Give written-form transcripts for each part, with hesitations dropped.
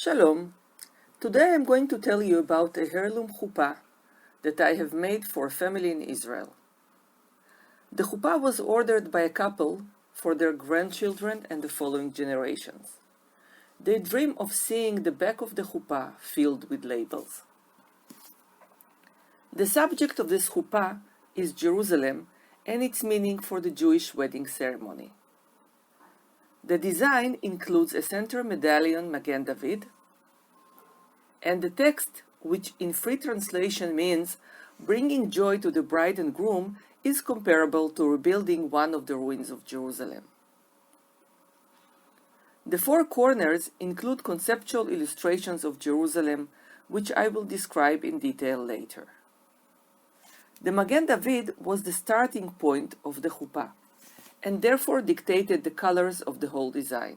Shalom. Today I'm going to tell you about a heirloom huppah that I have made for a family in Israel. The huppah was ordered by a couple for their grandchildren and the following generations. They dream of seeing the back of the huppah filled with labels. The subject of this huppah is Jerusalem and its meaning for the Jewish wedding ceremony. The design includes a center medallion Magen David, and the text, which in free translation means bringing joy to the bride and groom, is comparable to rebuilding one of the ruins of Jerusalem. The four corners include conceptual illustrations of Jerusalem, which I will describe in detail later. The Magen David was the starting point of the huppah, and therefore dictated the colors of the whole design.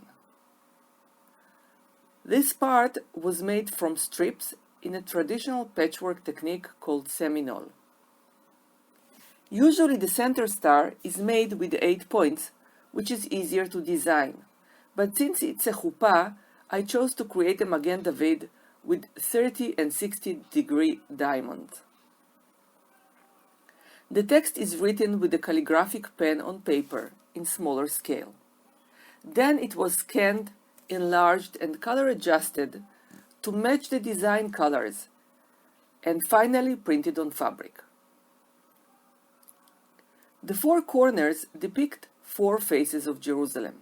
This part was made from strips in a traditional patchwork technique called seminole. Usually the center star is made with 8 points, which is easier to design, but since it's a huppah, I chose to create a Magen David with 30 and 60-degree diamonds. The text is written with a calligraphic pen on paper in smaller scale. Then it was scanned, enlarged, and color adjusted to match the design colors, and finally printed on fabric. The four corners depict four faces of Jerusalem.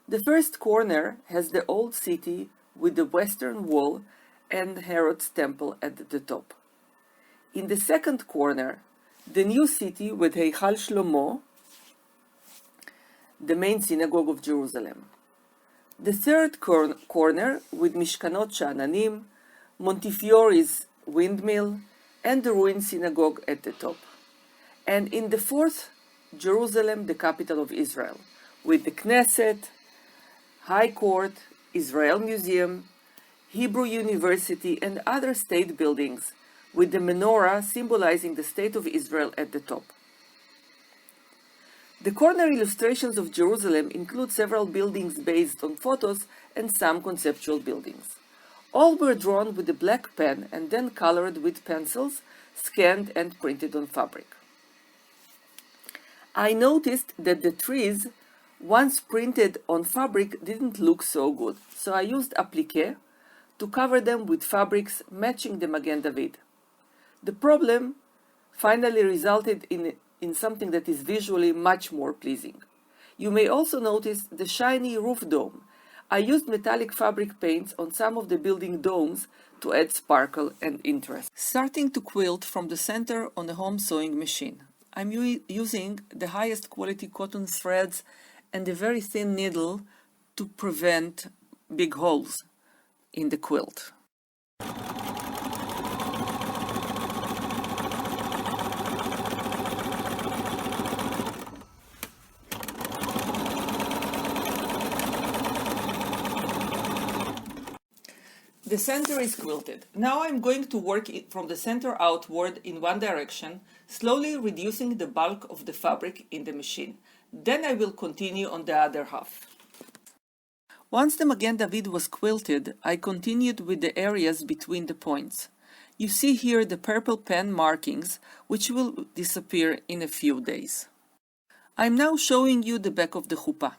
The first corner has the old city with the western wall and Herod's temple at the top. In the second corner, the new city with Heichal Shlomo, the main synagogue of Jerusalem. The third corner with Mishkanot Sha'ananim, Montefiore's windmill, and the ruined synagogue at the top. And in the fourth, Jerusalem, the capital of Israel, with the Knesset, High Court, Israel Museum, Hebrew University, and other state buildings, with the menorah symbolizing the state of Israel at the top. The corner illustrations of Jerusalem include several buildings based on photos and some conceptual buildings. All were drawn with a black pen and then colored with pencils, scanned and printed on fabric. I noticed that the trees, once printed on fabric, didn't look so good, so I used applique to cover them with fabrics matching the Magen David. The problem finally resulted in something that is visually much more pleasing. You may also notice the shiny roof dome. I used metallic fabric paints on some of the building domes to add sparkle and interest. Starting to quilt from the center on a home sewing machine. I'm using the highest quality cotton threads and a very thin needle to prevent big holes in the quilt. The center is quilted. Now I'm going to work from the center outward in one direction, slowly reducing the bulk of the fabric in the machine. Then I will continue on the other half. Once the Magen David was quilted, I continued with the areas between the points. You see here the purple pen markings, which will disappear in a few days. I'm now showing you the back of the huppah.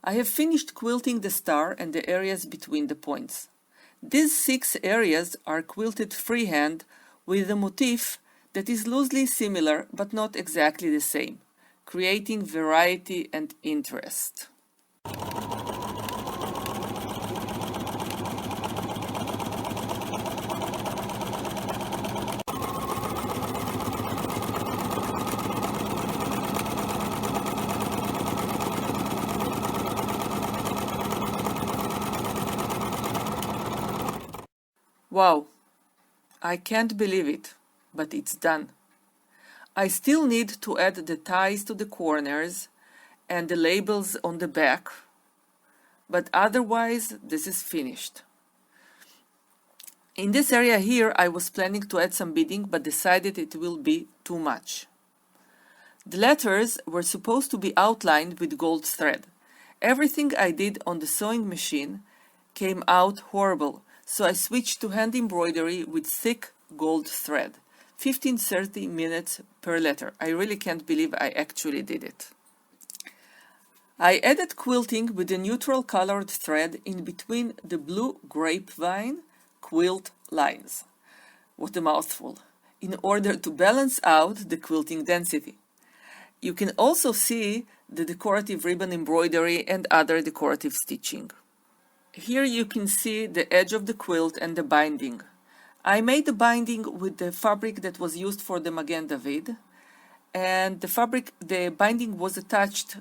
I have finished quilting the star and the areas between the points. These 6 areas are quilted freehand with a motif that is loosely similar but not exactly the same, creating variety and interest. Wow, I can't believe it, but it's done. I still need to add the ties to the corners and the labels on the back, but otherwise this is finished. In this area here I was planning to add some beading but decided it will be too much. The letters were supposed to be outlined with gold thread. Everything I did on the sewing machine came out horrible, so I switched to hand embroidery with thick gold thread. 15-30 minutes per letter. I really can't believe I actually did it. I added quilting with a neutral colored thread in between the blue grapevine quilt lines. What a mouthful! In order to balance out the quilting density. You can also see the decorative ribbon embroidery and other decorative stitching. Here you can see the edge of the quilt and the binding. I made the binding with the fabric that was used for the Magen David, and the binding was attached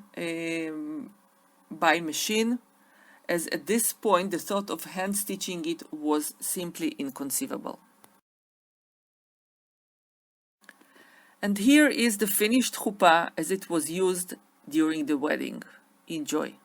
by machine, as at this point the thought of hand stitching it was simply inconceivable. And here is the finished huppah as it was used during the wedding. Enjoy.